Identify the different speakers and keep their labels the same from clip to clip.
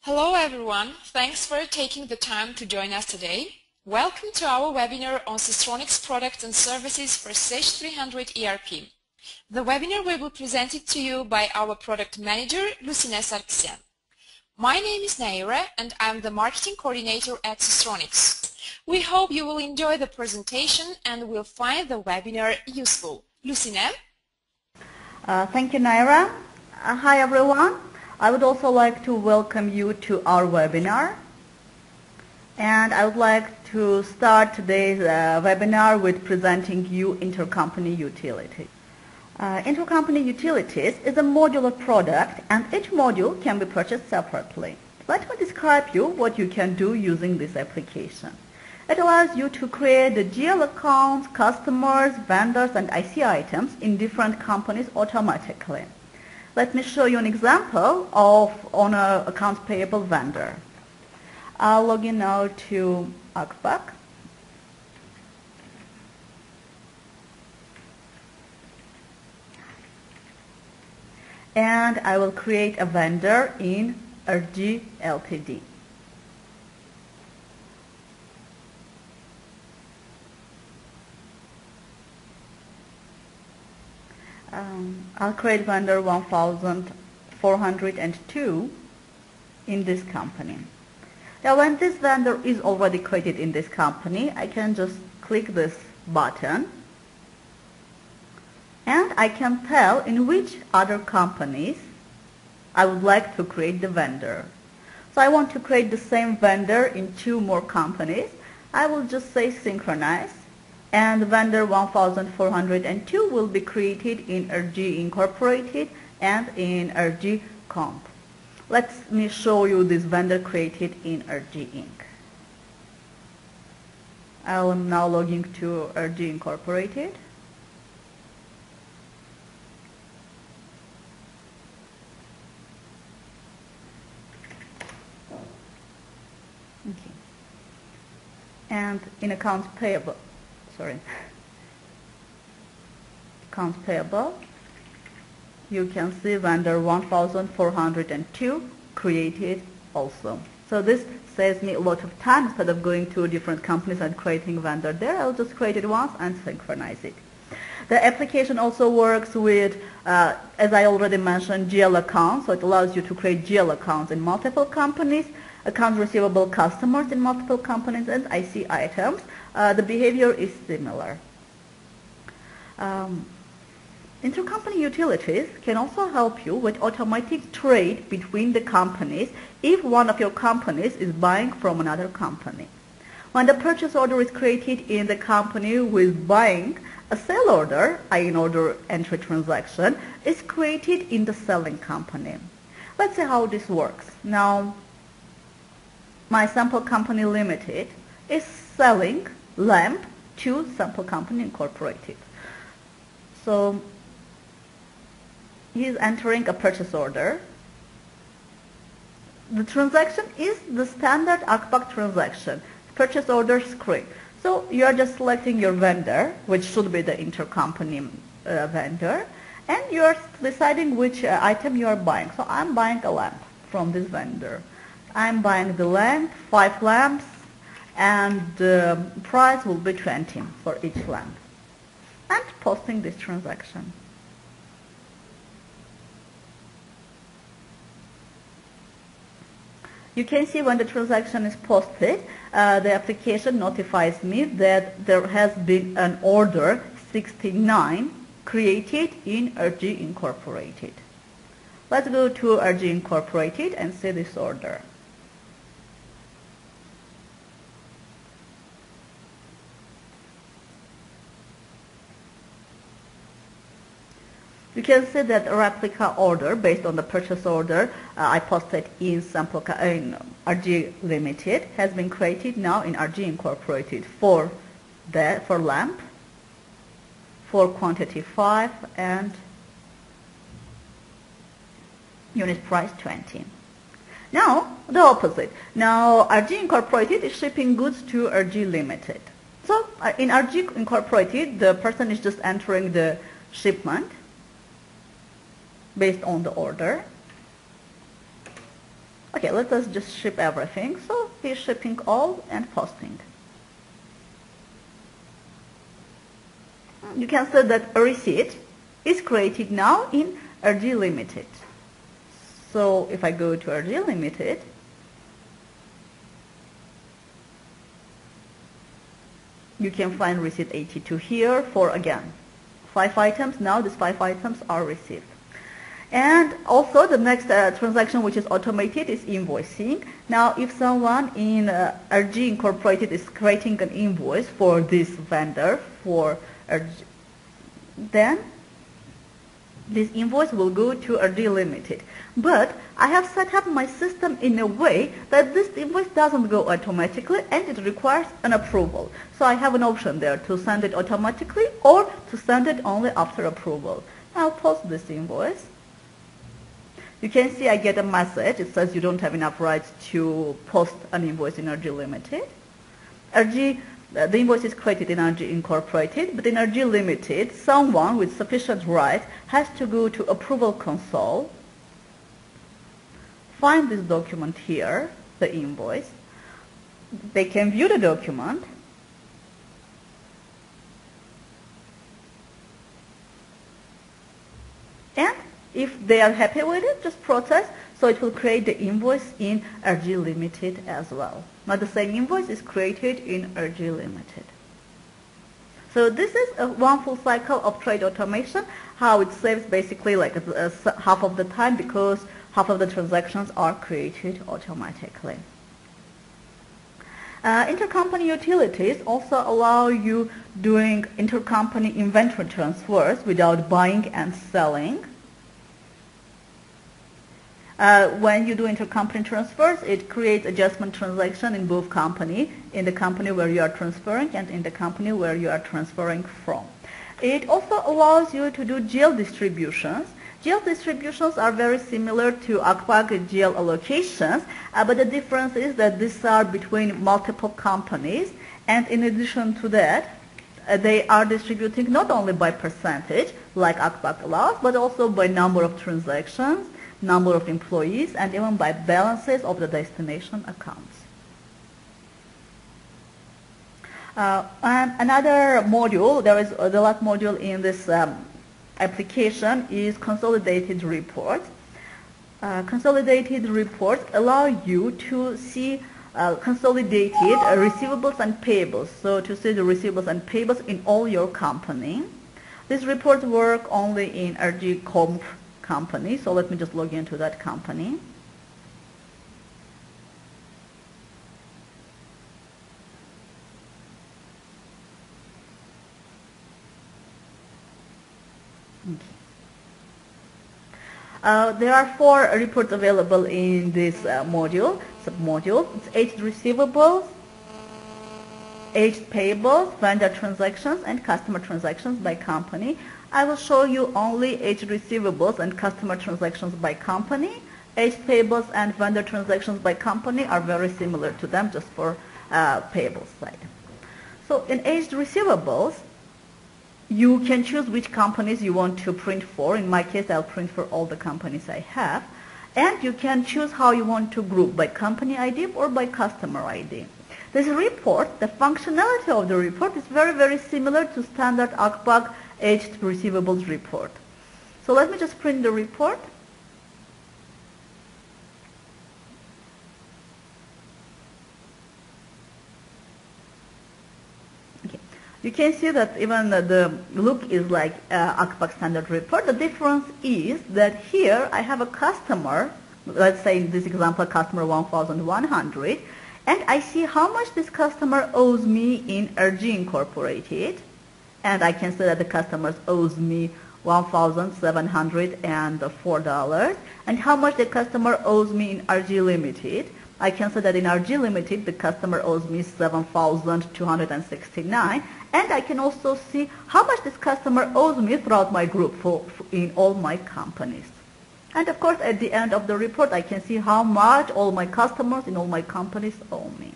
Speaker 1: Hello everyone, thanks for taking the time to join us today. Welcome to our webinar on SYSTRONICS products and services for Sage 300 ERP. The webinar will be presented to you by our product manager, Lucine Sarkisian. My name is Naira and I'm the marketing coordinator at SYSTRONICS. We hope you will enjoy the presentation and will find the webinar useful. Lucine?
Speaker 2: Thank you, Naira. Hi everyone. I would also like to welcome you to our webinar, and I would like to start today's webinar with presenting you Intercompany Utilities. Intercompany Utilities is a modular product and each module can be purchased separately. Let me describe you what you can do using this application. It allows you to create the GL accounts, customers, vendors and IC items in different companies automatically. Let me show you an example on an accounts payable vendor. I'll log in now to Applets. And I will create a vendor in RG Ltd. I'll create vendor 1402 in this company. Now when this vendor is already created in this company, I can just click this button and I can tell in which other companies I would like to create the vendor. So I want to create the same vendor in 2 more companies. I will just say synchronize. And vendor 1402 will be created in RG Incorporated and in RG Comp. Let me show you this vendor created in RG Inc. I am now logging to RG Incorporated. Okay. And in accounts payable. Accounts payable, you can see vendor 1402 created also. So this saves me a lot of time. Instead of going to different companies and creating vendor there, I'll just create it once and synchronize it. The application also works with, as I already mentioned, GL accounts. So it allows you to create GL accounts in multiple companies, accounts receivable customers in multiple companies, and IC items. The behavior is similar. Intercompany utilities can also help you with automatic trade between the companies if one of your companies is buying from another company. When the purchase order is created in the company who is buying, a sale order, i.e. an order entry transaction, is created in the selling company. Let's see how this works. Now, my sample company limited is selling lamp to sample company incorporated. So he is entering a purchase order. The transaction is the standard Applets transaction, purchase order screen. So you are just selecting your vendor, which should be the intercompany vendor, and you are deciding which item you are buying. So I'm buying a lamp from this vendor. I'm buying the lamp, 5 lamps, and the price will be 20 for each lamp. And posting this transaction. You can see when the transaction is posted, the application notifies me that there has been an order 69 created in RG Incorporated. Let's go to RG Incorporated and see this order. You can see that a replica order based on the purchase order I posted in RG Limited has been created now in RG Incorporated for lamp, for quantity 5 and unit price 20. Now the opposite. Now RG Incorporated is shipping goods to RG Limited. So in RG Incorporated, the person is just entering the shipment based on the order. Okay, let us just ship everything. So he's shipping all and posting. You can see that a receipt is created now in RG Limited. So if I go to RG Limited, you can find receipt 82 here for, again, 5 items. Now these 5 items are received. And also the next transaction which is automated is invoicing. Now if someone in RG Incorporated is creating an invoice for this vendor for RG, then this invoice will go to RG Limited. But I have set up my system in a way that this invoice doesn't go automatically and it requires an approval. So I have an option there to send it automatically or to send it only after approval. I'll post this invoice. You can see I get a message. It says you don't have enough rights to post an invoice in RG Limited. The invoice is created in RG Incorporated, but in RG Limited, someone with sufficient rights has to go to Approval Console, find this document here, the invoice. They can view the document, and if they are happy with it, just process, so it will create the invoice in RG Limited as well. Now the same invoice is created in RG Limited. So this is one full cycle of trade automation, how it saves basically like half of the time because half of the transactions are created automatically. Intercompany utilities also allow you doing intercompany inventory transfers without buying and selling. When you do intercompany transfers, it creates adjustment transaction in both company, in the company where you are transferring and in the company where you are transferring from. It also allows you to do GL distributions. GL distributions are very similar to ACPAC GL allocations, but the difference is that these are between multiple companies, and in addition to that, they are distributing not only by percentage, like ACPAC allows, but also by number of transactions, number of employees, and even by balances of the destination accounts. And another module, there is the last module in this application is consolidated reports. Consolidated reports allow you to see consolidated receivables and payables. So to see the receivables and payables in all your company. These reports work only in RG Comp company. So let me just log into that company. Okay. There are 4 reports available in this submodule. It's aged receivables, aged payables, vendor transactions, and customer transactions by company. I will show you only aged receivables and customer transactions by company. Aged payables and vendor transactions by company are very similar to them, just for payables side. So in aged receivables, you can choose which companies you want to print for. In my case, I'll print for all the companies I have. And you can choose how you want to group, by company ID or by customer ID. This report, the functionality of the report is very, very similar to standard ACPAC aged receivables report. So let me just print the report. Okay. You can see that even the look is like ACPAC standard report. The difference is that here I have a customer, let's say in this example customer 1100, and I see how much this customer owes me in RG Incorporated. And I can say that the customer owes me $1,704. And how much the customer owes me in RG Limited. I can say that in RG Limited, the customer owes me $7,269. And I can also see how much this customer owes me throughout my group in all my companies. And of course, at the end of the report, I can see how much all my customers in all my companies owe me.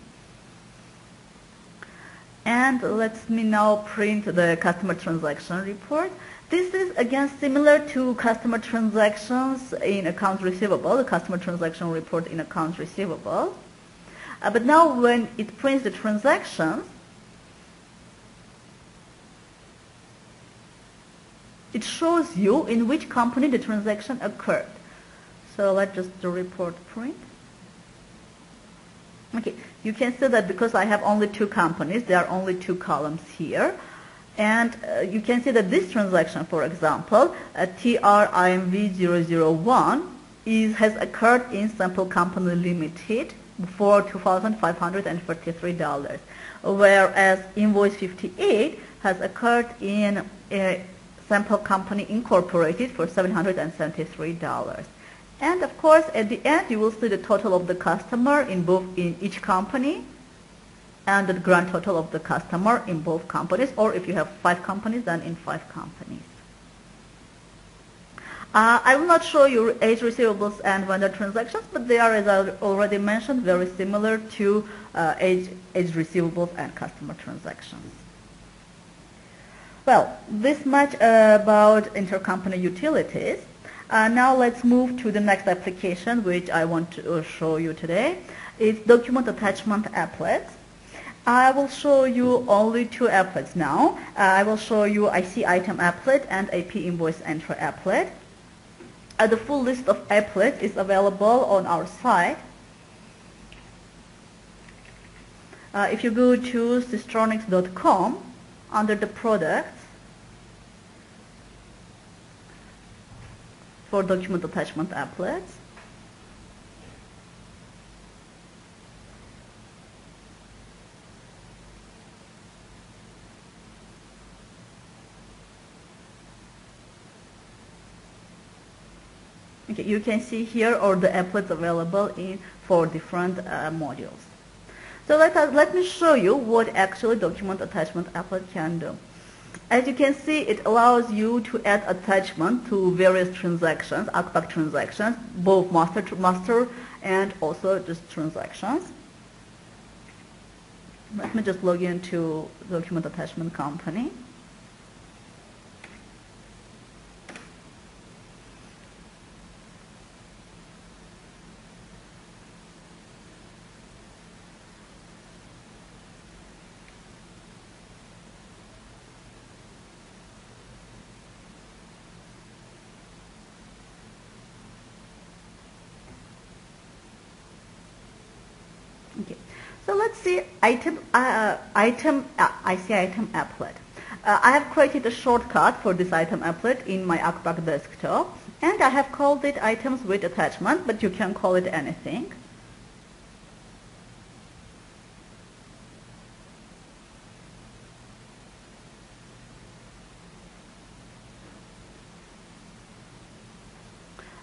Speaker 2: And let me now print the customer transaction report. This is again similar to customer transactions in accounts receivable, the customer transaction report in accounts receivable. But now when it prints the transactions, it shows you in which company the transaction occurred. So let's just do report print. Okay, you can see that because I have only two companies, there are only two columns here. And you can see that this transaction, for example, TRIMV001 has occurred in Sample Company Limited for $2,543, whereas invoice 58 has occurred in Sample Company Incorporated for $773. And of course, at the end, you will see the total of the customer in each company, and the grand total of the customer in both companies, or if you have 5 companies, then in 5 companies. I will not show you age receivables and vendor transactions, but they are, as I already mentioned, very similar to age receivables and customer transactions. Well, this much about intercompany utilities. Now let's move to the next application which I want to show you today. It's document attachment applets. I will show you only 2 applets now. I will show you IC item applet and AP invoice entry applet. The full list of applets is available on our site. If you go to systronics.com, under the products, for document attachment applets, okay, you can see here all the applets available in 4 different modules. So let me show you what actually document attachment applet can do. As you can see, it allows you to add attachment to various transactions, ACPAC transactions, both master to master and also just transactions. Let me just log into document attachment company. Okay, so let's see IC item applet. I have created a shortcut for this item applet in my ACPAC desktop, and I have called it items with attachment, but you can call it anything.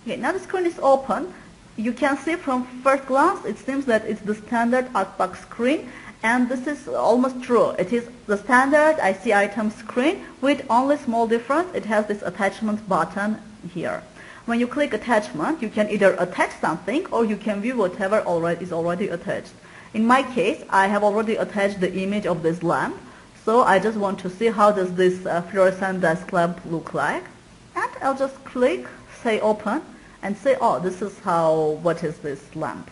Speaker 2: Okay, now the screen is open. You can see from first glance, it seems that it's the standard ACPAC screen, and this is almost true. It is the standard IC item screen with only small difference. It has this attachment button here. When you click attachment, you can either attach something or you can view whatever is already attached. In my case, I have already attached the image of this lamp, so I just want to see how does this fluorescent desk lamp look like. And I'll just click, say open, and say, oh, this is what is this lamp.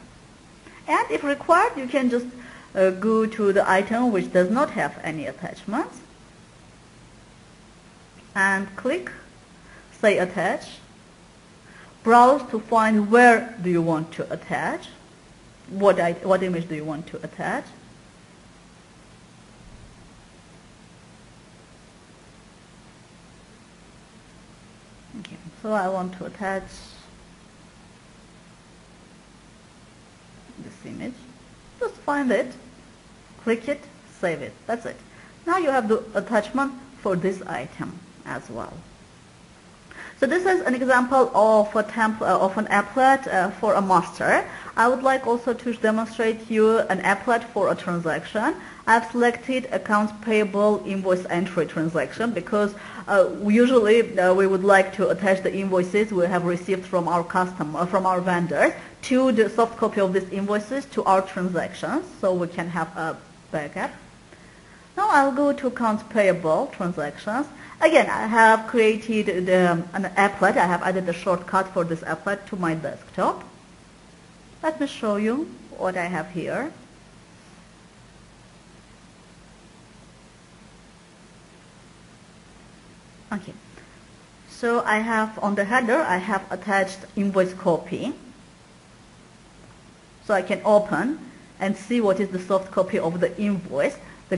Speaker 2: And if required, you can just go to the item which does not have any attachments and click, say attach, browse to find where do you want to attach, what image do you want to attach. Okay, so I want to attach this image. Just find it, click it, save it. That's it. Now you have the attachment for this item as well. So this is an example of an applet for a master. I would like also to demonstrate you an applet for a transaction. I've selected accounts payable invoice entry transaction because usually we would like to attach the invoices we have received from our vendors to the soft copy of these invoices to our transactions, so we can have a backup. Now I'll go to accounts payable transactions. Again, I have created an applet. I have added a shortcut for this applet to my desktop. Let me show you what I have here. Okay. So I have on the header, I have attached invoice copy. So I can open and see what is the soft copy of the invoice the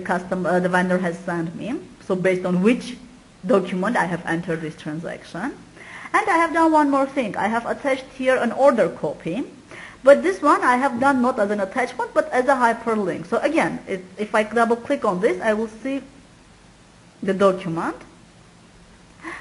Speaker 2: vendor has sent me. So based on which document I have entered this transaction. And I have done one more thing. I have attached here an order copy. But this one I have done not as an attachment, but as a hyperlink. So again, if I double click on this, I will see the document.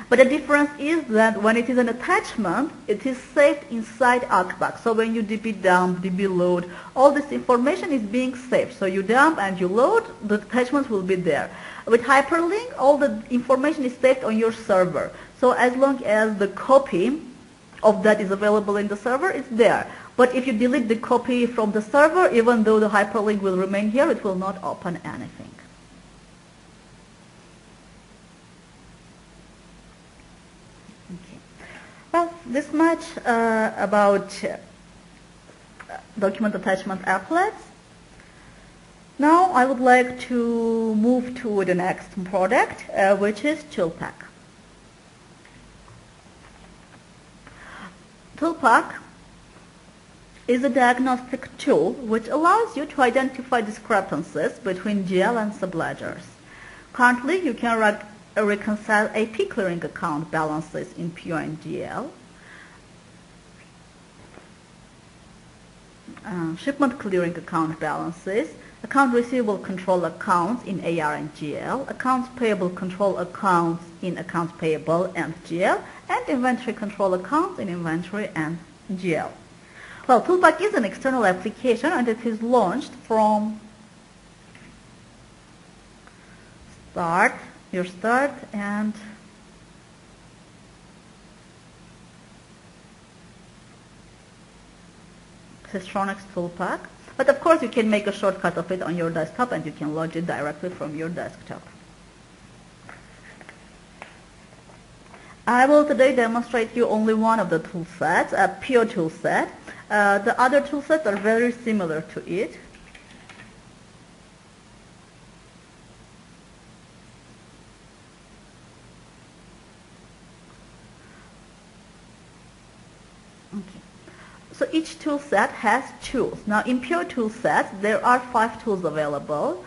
Speaker 2: But the difference is that when it is an attachment, it is saved inside Applets. So when you db dump, db load, all this information is being saved. So you dump and you load, the attachments will be there. With hyperlink, all the information is saved on your server. So as long as the copy of that is available in the server, it's there. But if you delete the copy from the server, even though the hyperlink will remain here, it will not open anything. Well, this much about document attachment applets. Now I would like to move to the next product, which is ToolPac. ToolPac is a diagnostic tool which allows you to identify discrepancies between GL and subledgers. Currently, you can reconcile AP clearing account balances in PO and GL, shipment clearing account balances, account receivable control accounts in AR and GL, accounts payable control accounts in accounts payable and GL, and inventory control accounts in inventory and GL. Well, ToolPac is an external application and it is launched from your start and SYSTRONICS ToolPac. But of course you can make a shortcut of it on your desktop and you can launch it directly from your desktop. I will today demonstrate you only one of the tool sets, a PO tool set. The other tool sets are very similar to it. Okay. So each tool set has tools. Now in PO tool sets, there are 5 tools available.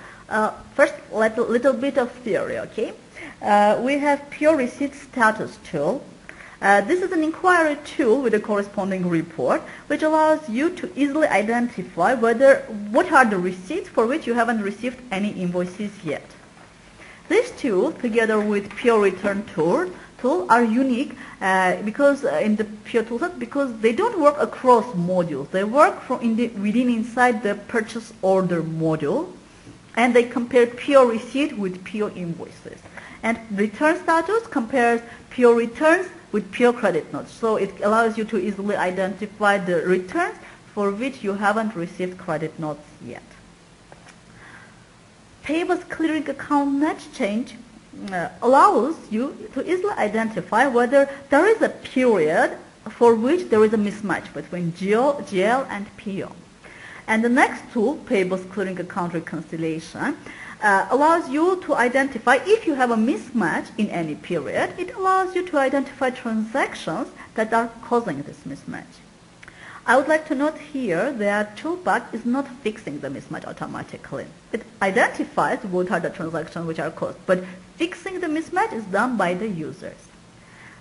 Speaker 2: First, a little bit of theory, okay? We have PO receipt status tool. This is an inquiry tool with a corresponding report, which allows you to easily identify what are the receipts for which you haven't received any invoices yet. These two, together with PO return tool are unique because in the PO toolset because they don't work across modules. They work inside the purchase order module, and they compare PO receipt with PO invoices. And return status compares PO returns with PO credit notes. So it allows you to easily identify the returns for which you haven't received credit notes yet. Payables clearing account net change allows you to easily identify whether there is a period for which there is a mismatch between GL and PO. And the next tool, Payables clearing account reconciliation, allows you to identify if you have a mismatch in any period. It allows you to identify transactions that are causing this mismatch. I would like to note here that ToolPac is not fixing the mismatch automatically. It identifies what are the transactions which are caused, but fixing the mismatch is done by the users.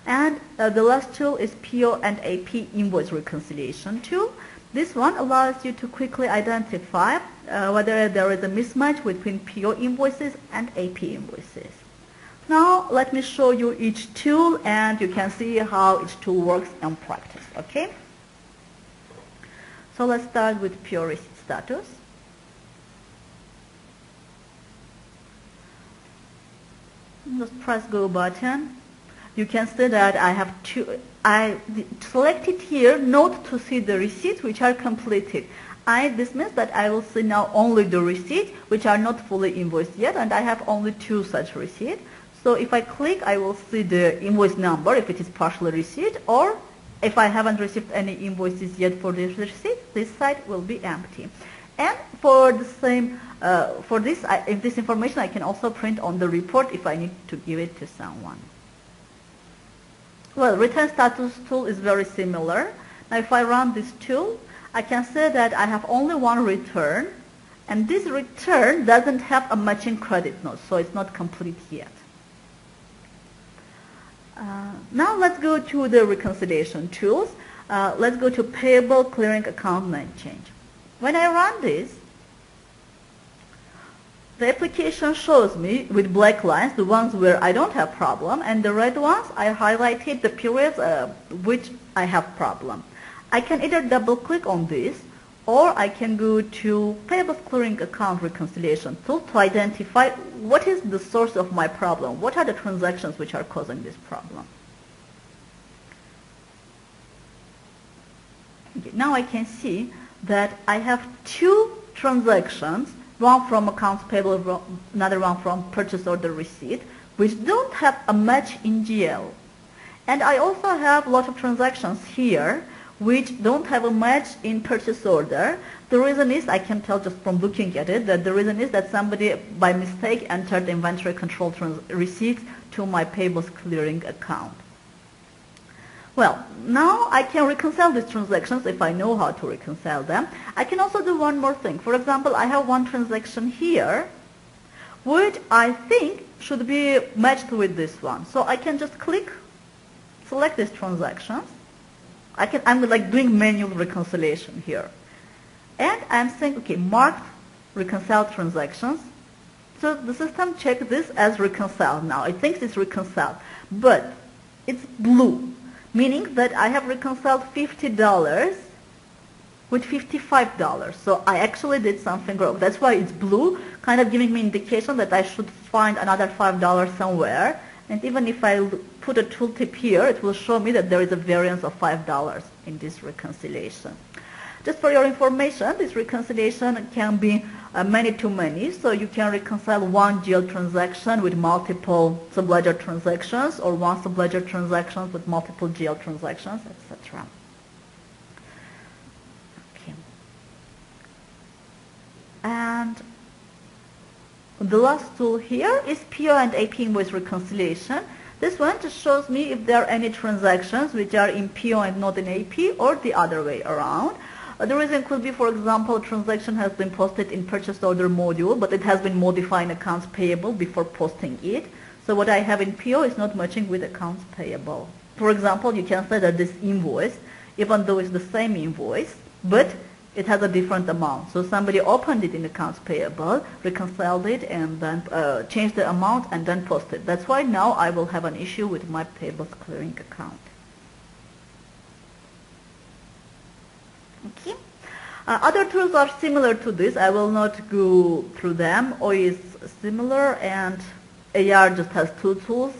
Speaker 2: And the last tool is PO and AP invoice reconciliation tool. This one allows you to quickly identify whether there is a mismatch between PO invoices and AP invoices. Now let me show you each tool and you can see how each tool works in practice, okay? So let's start with PO receipt status. Just press go button. You can see that I selected here note to see the receipts which are completed. this means that I will see now only the receipts which are not fully invoiced yet, and I have only 2 such receipts. So if I click, I will see the invoice number if it is partially received, or if I haven't received any invoices yet for this receipt, this side will be empty. And for the same, for this, if this information I can also print on the report if I need to give it to someone. Well, return status tool is very similar. Now if I run this tool, I can say that I have only one return, and this return doesn't have a matching credit note, so it's not complete yet. Now let's go to the reconciliation tools. Let's go to Payable, Clearing Account, Name Change. When I run this, the application shows me with black lines the ones where I don't have problem, and the red ones I highlighted the periods which I have problem. I can either double click on this, or I can go to Payable Clearing Account Reconciliation tool to identify what is the source of my problem, what are the transactions which are causing this problem. Okay, now I can see that I have 2 transactions, one from accounts payable, another one from purchase order receipt, which don't have a match in GL. And I also have a lot of transactions here which don't have a match in purchase order. The reason is, I can tell just from looking at it, that the reason is that somebody by mistake entered inventory control receipts to my payables clearing account. Well, now I can reconcile these transactions if I know how to reconcile them. I can also do one more thing. For example, I have one transaction here which I think should be matched with this one. So I can just click, select these transactions. I'm like doing manual reconciliation here. And I'm saying, okay, marked reconciled transactions. So the system checks this as reconciled now. It thinks it's reconciled. But it's blue, meaning that I have reconciled $50 with $55. So I actually did something wrong. That's why it's blue, kind of giving me indication that I should find another $5 somewhere. And even if I put a tooltip here, it will show me that there is a variance of $5 in this reconciliation. Just for your information, this reconciliation can be many-to-many. So you can reconcile one GL transaction with multiple subledger transactions, or one subledger transaction with multiple GL transactions, etc. Okay. And the last tool here is PO and AP invoice reconciliation. This one just shows me if there are any transactions which are in PO and not in AP, or the other way around. The reason could be, for example, a transaction has been posted in purchase order module, but it has been modified in accounts payable before posting it. So what I have in PO is not matching with accounts payable. For example, you can say that this invoice, even though it's the same invoice, but it has a different amount. So somebody opened it in accounts payable, reconciled it, and then changed the amount and then posted. That's why now I will have an issue with my payables clearing account. Okay. Other tools are similar to this. I will not go through them. O is similar, and AR just has 2 tools.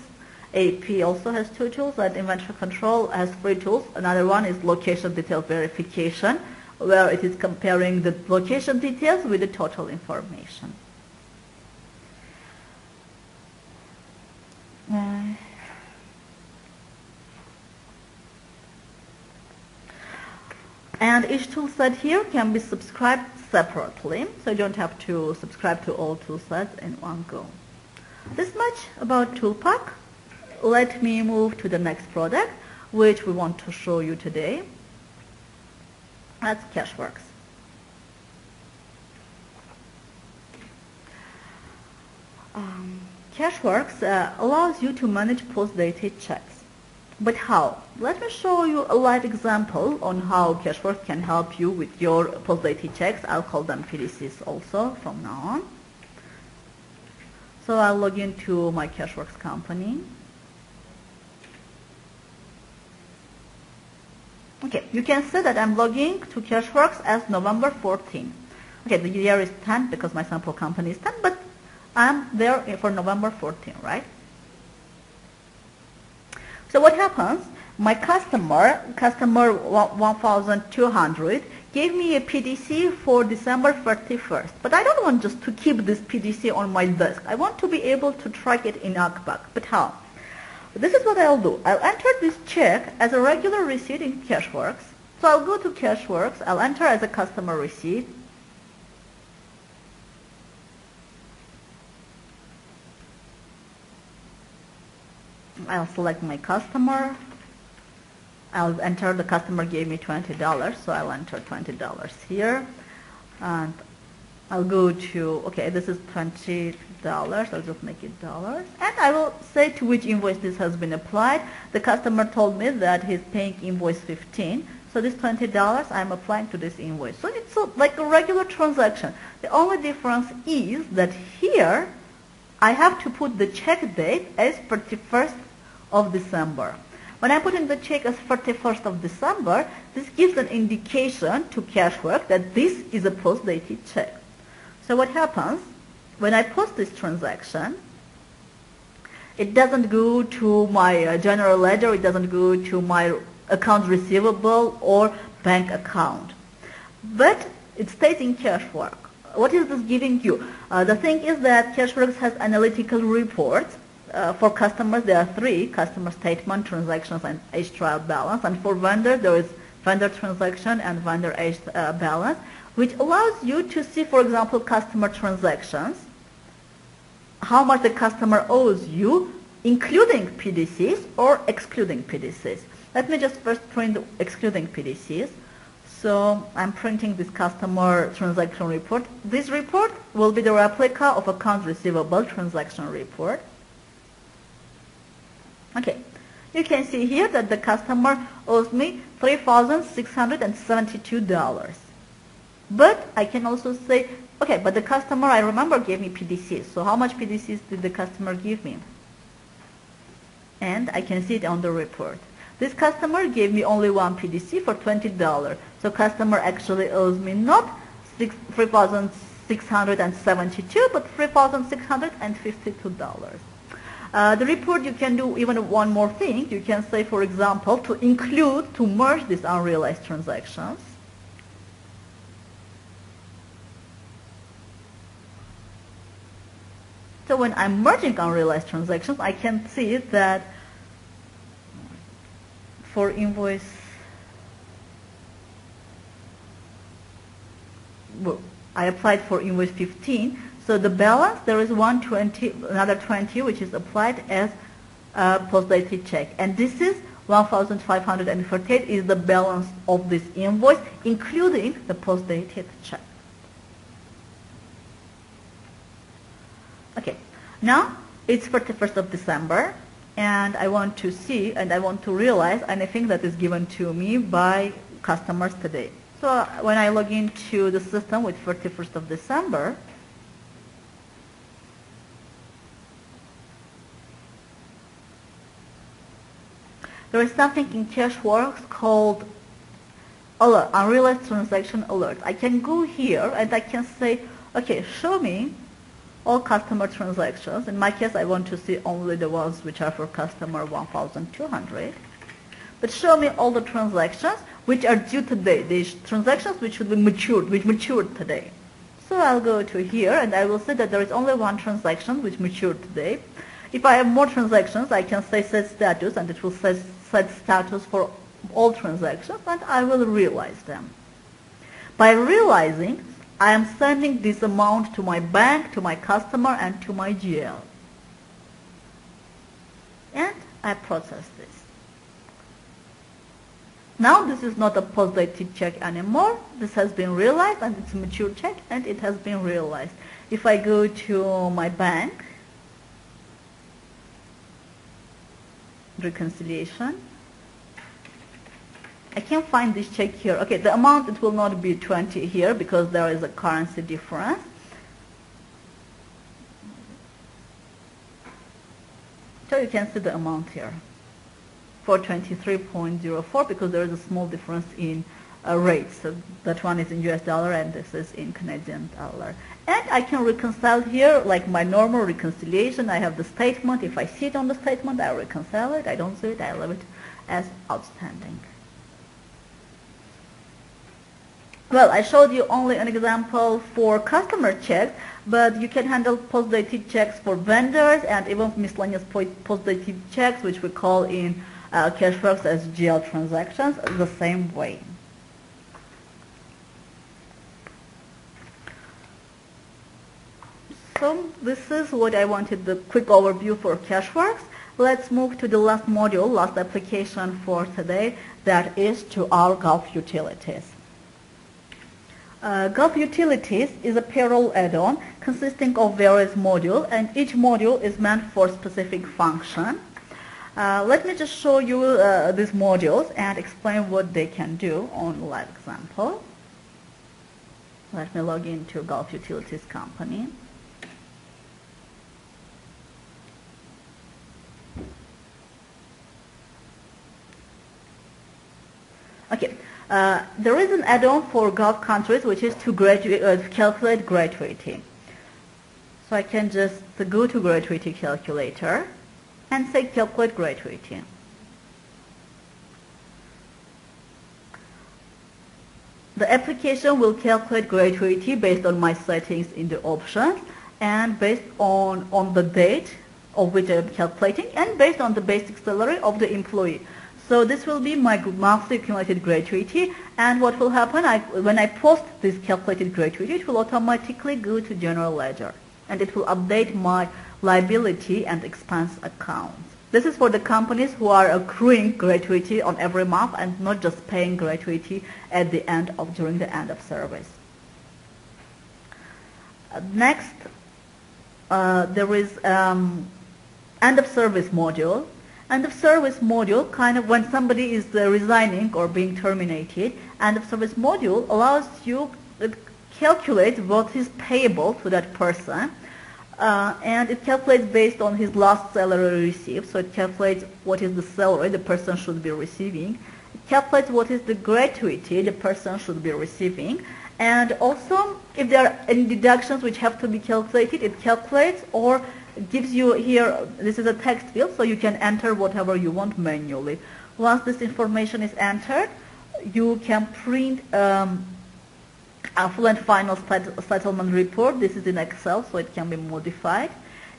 Speaker 2: AP also has 2 tools, and inventory control has 3 tools. Another one is location detail verification, where it is comparing the location details with the total information. And each tool set here can be subscribed separately, so you don't have to subscribe to all tool sets in one go. This much about ToolPac. Let me move to the next product, which we want to show you today. That's CashWorks. CashWorks allows you to manage post-dated checks. But how? Let me show you a live example on how CashWorks can help you with your post-dated checks. I'll call them PDCs also from now on. So I'll log into my CashWorks company. Okay, you can see that I'm logging to CashWorks as November 14. Okay, the year is 10 because my sample company is 10, but I'm there for November 14, right? So what happens? My customer 1200, gave me a PDC for December 31st. But I don't want just to keep this PDC on my desk. I want to be able to track it in Applets. But how? This is what I'll do. I'll enter this check as a regular receipt in CashWorks. So I'll go to CashWorks. I'll enter as a customer receipt. I'll select my customer. I'll enter, the customer gave me $20, so I'll enter $20 here. And I'll go to, okay, this is $20. I'll just make it dollars. And I will say to which invoice this has been applied. The customer told me that he's paying invoice 15. So this $20 I'm applying to this invoice. So it's like a regular transaction. The only difference is that here I have to put the check date as 31st of December. When I put in the check as 31st of December, this gives an indication to CashWorks that this is a post-dated check. So what happens when I post this transaction? It doesn't go to my general ledger, it doesn't go to my accounts receivable or bank account, but it stays in CashWorks. What is this giving you? The thing is that CashWorks has analytical reports. For customers, there are three: customer statement, transactions, and age trial balance. And for vendors, there is vendor transaction and vendor age balance, which allows you to see, for example, customer transactions, how much the customer owes you, including PDCs or excluding PDCs. Let me just first print excluding PDCs. So I'm printing this customer transaction report. This report will be the replica of accounts receivable transaction report. Okay, you can see here that the customer owes me $3,672. But I can also say, okay, but the customer, I remember, gave me PDCs. So how much PDCs did the customer give me? And I can see it on the report. This customer gave me only one PDC for $20. So customer actually owes me not $3,672, but $3,652. The report, you can do even one more thing. You can say, for example, to merge these unrealized transactions. So when I'm merging unrealized transactions, I can see that for invoice, well, I applied for invoice 15. So the balance, there is 120, another 20, which is applied as a post-dated check. And this is 1,548 is the balance of this invoice, including the post-dated check. Okay, now it's 31st of December, and I want to see and I want to realize anything that is given to me by customers today. So when I log into the system with 31st of December, there is something in CashWorks called alert, unrealized transaction alert. I can go here and I can say, okay, show me all customer transactions. In my case, I want to see only the ones which are for customer 1,200. But show me all the transactions which are due today, these transactions which should be matured, which matured today. So I'll go to here and I will see that there is only one transaction which matured today. If I have more transactions, I can say set status, and it will set status for all transactions, and I will realize them. By realizing, I am sending this amount to my bank, to my customer, and to my GL. And I process this. Now this is not a post-dated check anymore. This has been realized, and it's a mature check, and it has been realized. If I go to my bank, reconciliation, I can find this check here. Okay, the amount, it will not be 20 here because there is a currency difference. So you can see the amount here for 23.04 because there is a small difference in rates. So that one is in US dollar and this is in Canadian dollar. And I can reconcile here like my normal reconciliation. I have the statement. If I see it on the statement, I reconcile it. I don't see it, I leave it as outstanding. Well, I showed you only an example for customer checks, but you can handle post-dated checks for vendors and even miscellaneous post-dated checks, which we call in CashWorks as GL transactions, the same way. So this is what I wanted, the quick overview for CashWorks. Let's move to the last module, last application for today, that is to our Gulf Utilities. Gulf Utilities is a payroll add-on consisting of various modules, and each module is meant for a specific function. Let me just show you these modules and explain what they can do on a live example. Let me log into Gulf Utilities company. Okay, there is an add-on for Gulf countries which is to calculate gratuity. So I can just go to gratuity calculator and say calculate gratuity. The application will calculate gratuity based on my settings in the options and based on the date of which I am calculating and based on the basic salary of the employee. So this will be my monthly accumulated gratuity, and what will happen, when I post this calculated gratuity, it will automatically go to general ledger and it will update my liability and expense accounts. This is for the companies who are accruing gratuity on every month and not just paying gratuity at the end of during the end of service. Next, there is end of service module. End of service module, kind of when somebody is resigning or being terminated, end of service module allows you to calculate what is payable to that person, and it calculates based on his last salary received. So it calculates what is the salary the person should be receiving. It calculates what is the gratuity the person should be receiving, and also if there are any deductions which have to be calculated, it calculates or gives you here, this is a text field, so you can enter whatever you want manually. Once this information is entered, you can print a full and final settlement report. This is in Excel, so it can be modified.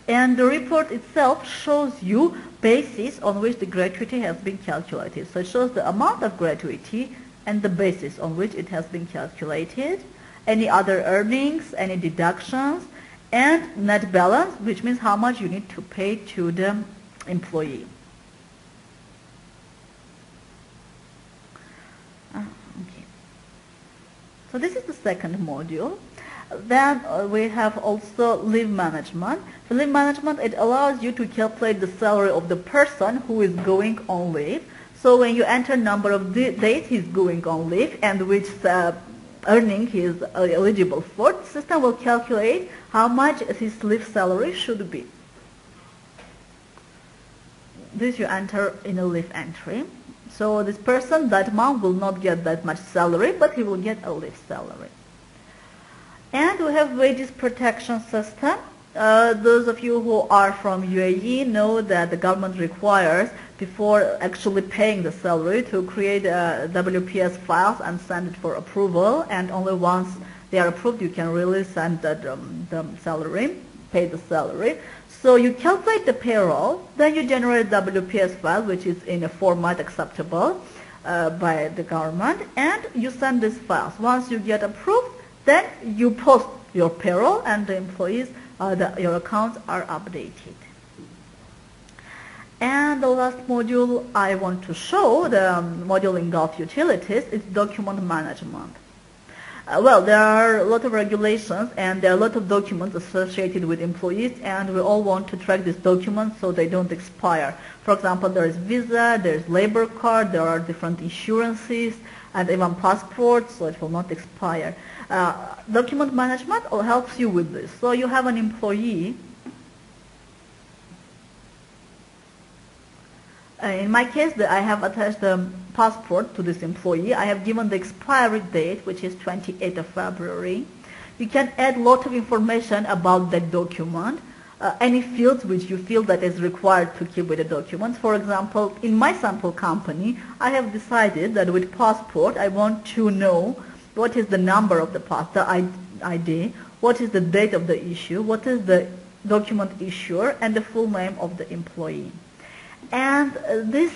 Speaker 2: And the report itself shows you basis on which the gratuity has been calculated. So it shows the amount of gratuity and the basis on which it has been calculated, any other earnings, any deductions, and net balance, which means how much you need to pay to the employee. Okay. So this is the second module. Then we have also leave management. For leave management, it allows you to calculate the salary of the person who is going on leave. So when you enter number of days he's going on leave and which earning he is eligible for, the system will calculate how much his leave salary should be. This you enter in a leave entry. So this person that month will not get that much salary, but he will get a leave salary. And we have wages protection system. Those of you who are from UAE know that the government requires, before actually paying the salary, to create WPS files and send it for approval, and only once they are approved you can really send the salary, pay the salary. So you calculate the payroll, then you generate a WPS file which is in a format acceptable by the government, and you send these files. Once you get approved, then you post your payroll and the employees, your accounts are updated. And the last module I want to show, the module in Gulf Utilities, is document management. Well, there are a lot of regulations and there are a lot of documents associated with employees, and we all want to track these documents so they don't expire. For example, there is visa, there is labor card, there are different insurances, and even passports, so it will not expire. Document management helps you with this. So you have an employee. In my case, I have attached the passport to this employee. I have given the expiry date, which is 28th of February. You can add a lot of information about that document, any fields which you feel that is required to keep with the documents. For example, in my sample company, I have decided that with passport, I want to know what is the number of the pass, the ID, what is the date of the issue, what is the document issuer, and the full name of the employee. And this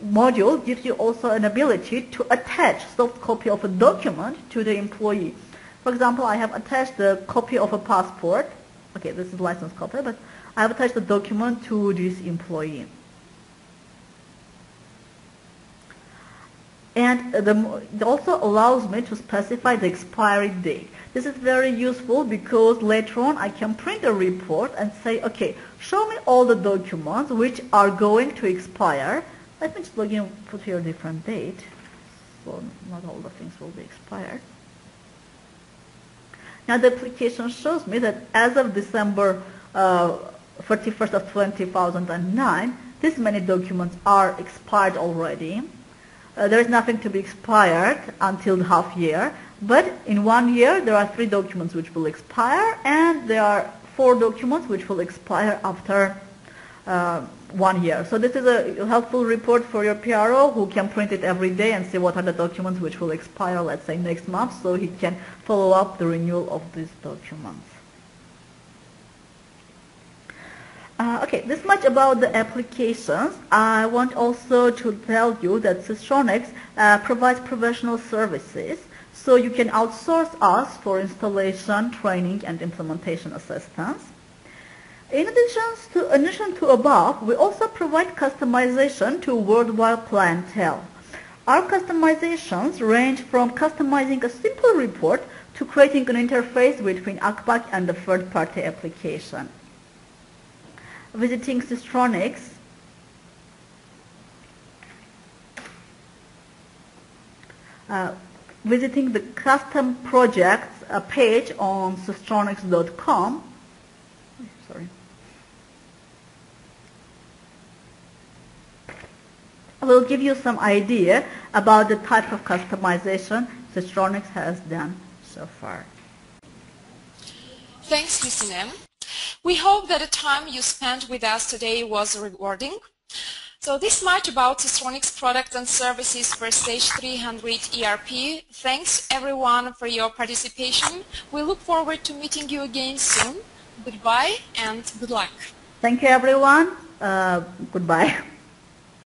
Speaker 2: module gives you also an ability to attach soft copy of a document to the employee. For example, I have attached the copy of a passport. Okay, this is license copy, but I have attached the document to this employee. And it also allows me to specify the expiry date. This is very useful because later on I can print a report and say, okay, show me all the documents which are going to expire. Let me just log in and put here a different date. So not all the things will be expired. Now the application shows me that as of December 31st of 2009, this many documents are expired already. There is nothing to be expired until the half year, but in 1 year there are 3 documents which will expire, and there are 4 documents which will expire after 1 year. So this is a helpful report for your PRO who can print it every day and see what are the documents which will expire, let's say next month, so he can follow up the renewal of these documents. Okay, this much about the applications. I want also to tell you that SYSTRONICS provides professional services, so you can outsource us for installation, training, and implementation assistance. In addition to above, we also provide customization to worldwide clientele. Our customizations range from customizing a simple report to creating an interface between Applets and the third-party application. Visiting SYSTRONICS, visiting the custom projects page on systronics.com. Sorry. I will give you some idea about the type of customization SYSTRONICS has done so far.
Speaker 1: Thanks, Lucine. We hope that the time you spent with us today was rewarding. So this much about SYSTRONICS products and services for Sage 300 ERP. Thanks everyone for your participation. We look forward to meeting you again soon. Goodbye and good luck.
Speaker 2: Thank you everyone. Goodbye.